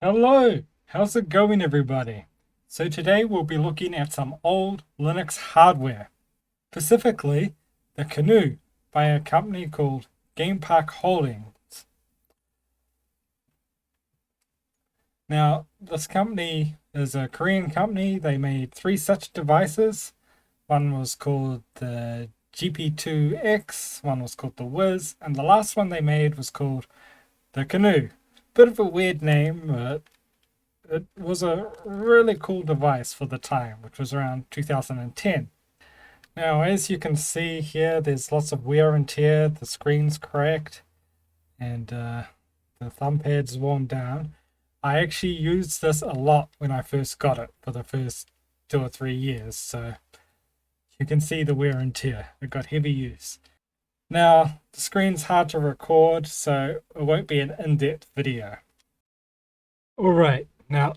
Hello, how's it going, everybody? So, today we'll be looking at some old Linux hardware, specifically the Caanoo by a company called Game Park Holdings. Now, this company is a Korean company. They made three such devices. One was called the GP2X, one was called the Wiz, and the last one they made was called the Caanoo. Bit of a weird name, but it was a really cool device for the time, which was around 2010. Now, as you can see here, there's lots of wear and tear. The screen's cracked, and the thumb pad's worn down. I actually used this a lot when I first got it for the first 2 or 3 years, so you can see the wear and tear. It got heavy use. Now, the screen's hard to record, so it won't be an in-depth video. Alright, now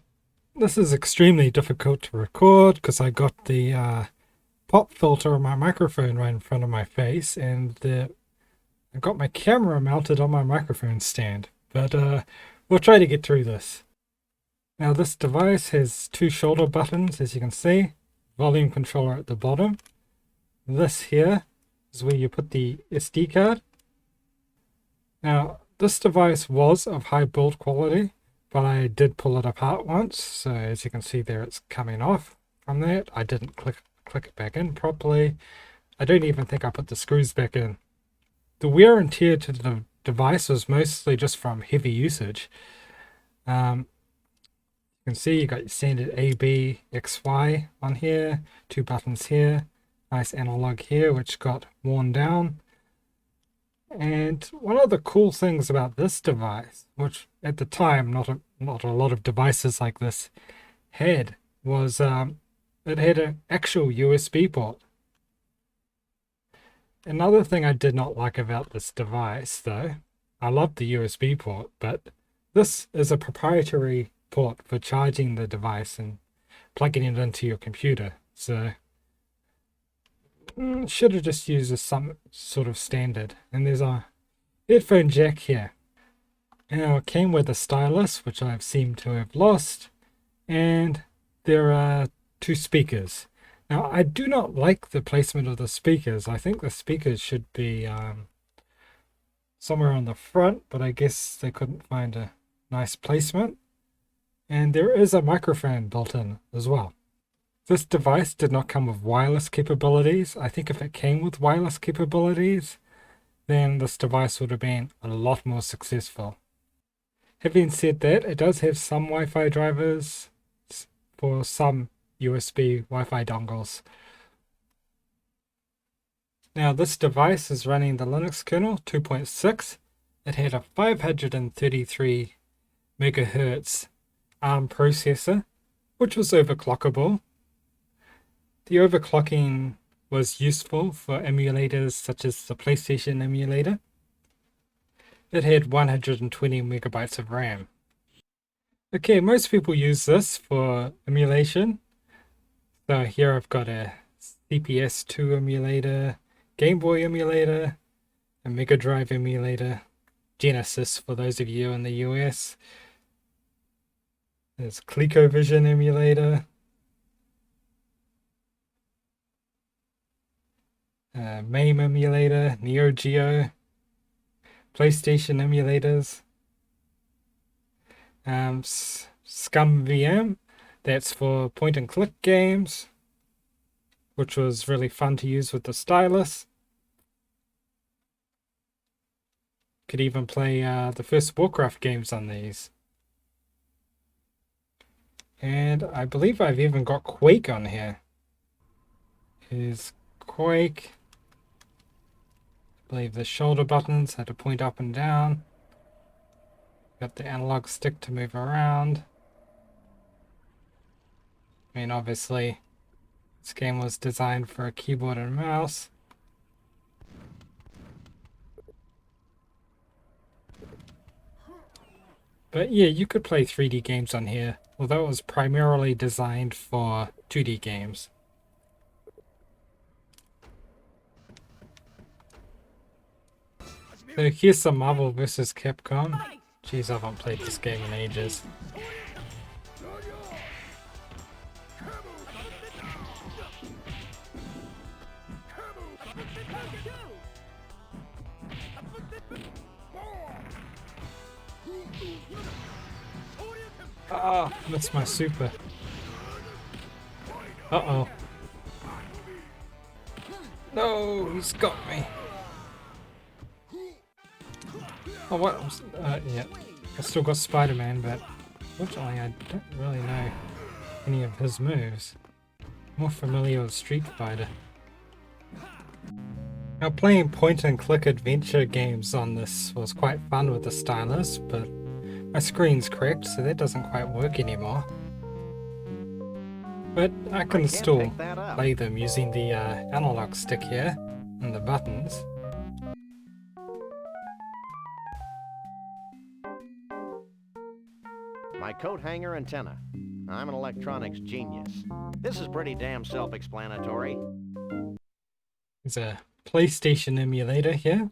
this is extremely difficult to record because I got the pop filter on my microphone right in front of my face, and I got my camera mounted on my microphone stand, but we'll try to get through this. Now this device has two shoulder buttons, as you can see, volume controller at the bottom. This here is where you put the SD card. Now this device was of high build quality, but I did pull it apart once, so as you can see there, it's coming off from that. I didn't click it back in properly. I don't even think I put the screws back in. The wear and tear to the device was mostly just from heavy usage. You can see you got your standard A, B, X, Y on here, two buttons here, nice analog here, which got worn down. And one of the cool things about this device, which at the time not a lot of devices like this had, was it had an actual USB port. Another thing I did not like about this device, though, I love the USB port, but this is a proprietary port for charging the device and plugging it into your computer. So should have just used some sort of standard. And there's a headphone jack here. Now it came with a stylus, which I've seemed to have lost, and there are two speakers. Now I do not like the placement of the speakers. I think the speakers should be somewhere on the front, but I guess they couldn't find a nice placement. And there is a microphone built in as well. This device did not come with wireless capabilities. I think if it came with wireless capabilities, then this device would have been a lot more successful. Having said that, it does have some Wi-Fi drivers for some USB Wi-Fi dongles. Now this device is running the Linux kernel 2.6. It had a 533 megahertz ARM processor, which was overclockable. The overclocking was useful for emulators such as the PlayStation emulator. It had 120 megabytes of RAM. Okay, most people use this for emulation. So here I've got a CPS2 emulator, Game Boy emulator, a Mega Drive emulator, Genesis for those of you in the US. There's ColecoVision emulator. MAME emulator, Neo Geo, PlayStation emulators, Scum VM, that's for point and click games, which was really fun to use with the stylus. Could even play the first Warcraft games on these. And I believe I've even got Quake on here. Here's Quake. I believe the shoulder buttons had to point up and down. Got the analog stick to move around. I mean, obviously, this game was designed for a keyboard and mouse. But yeah, you could play 3D games on here, although it was primarily designed for 2D games. So here's some Marvel vs. Capcom. Jeez, I haven't played this game in ages. Ah, that's my super. Uh-oh. No, he's got me. Oh, what? Yeah. I still got Spider-Man, but fortunately I don't really know any of his moves. More familiar with Street Fighter. Now, playing point-and-click adventure games on this was quite fun with the stylus, but my screen's cracked, so that doesn't quite work anymore. But I can still play them using the analog stick here and the buttons. My coat hanger antenna. I'm an electronics genius. This is pretty damn self-explanatory. There's a PlayStation emulator here.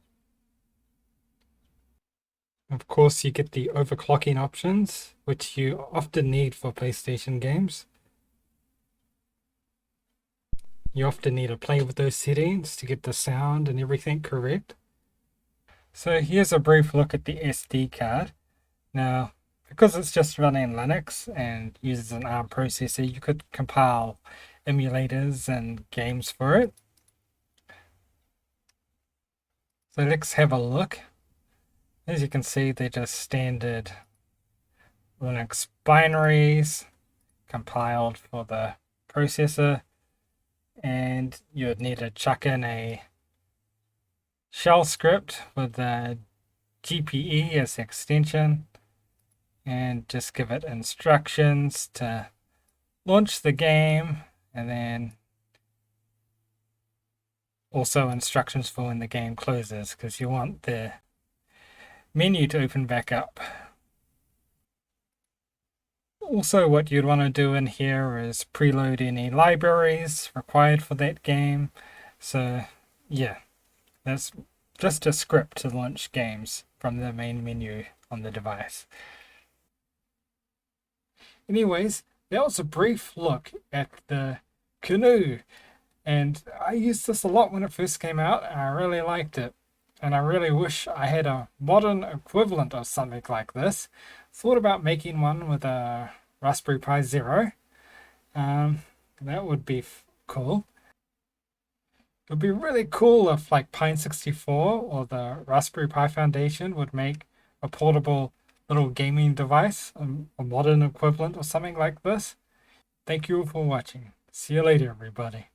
Of course, you get the overclocking options, which you often need for PlayStation games. You often need to play with those settings to get the sound and everything correct. So here's a brief look at the SD card. Now, because it's just running Linux and uses an ARM processor, you could compile emulators and games for it. So let's have a look. As you can see, they're just standard Linux binaries compiled for the processor, and you'd need to chuck in a shell script with the GPE as extension and just give it instructions to launch the game, and then also instructions for when the game closes, because you want the menu to open back up. Also, what you'd want to do in here is preload any libraries required for that game. So yeah, that's just a script to launch games from the main menu on the device. Anyways, that was a brief look at the Caanoo, and I used this a lot when it first came out, and I really liked it. And I really wish I had a modern equivalent of something like this. Thought about making one with a Raspberry Pi Zero. That would be cool. It would be really cool if like Pine64 or the Raspberry Pi Foundation would make a portable little gaming device, a modern equivalent or something like this. Thank you all for watching. See you later, everybody.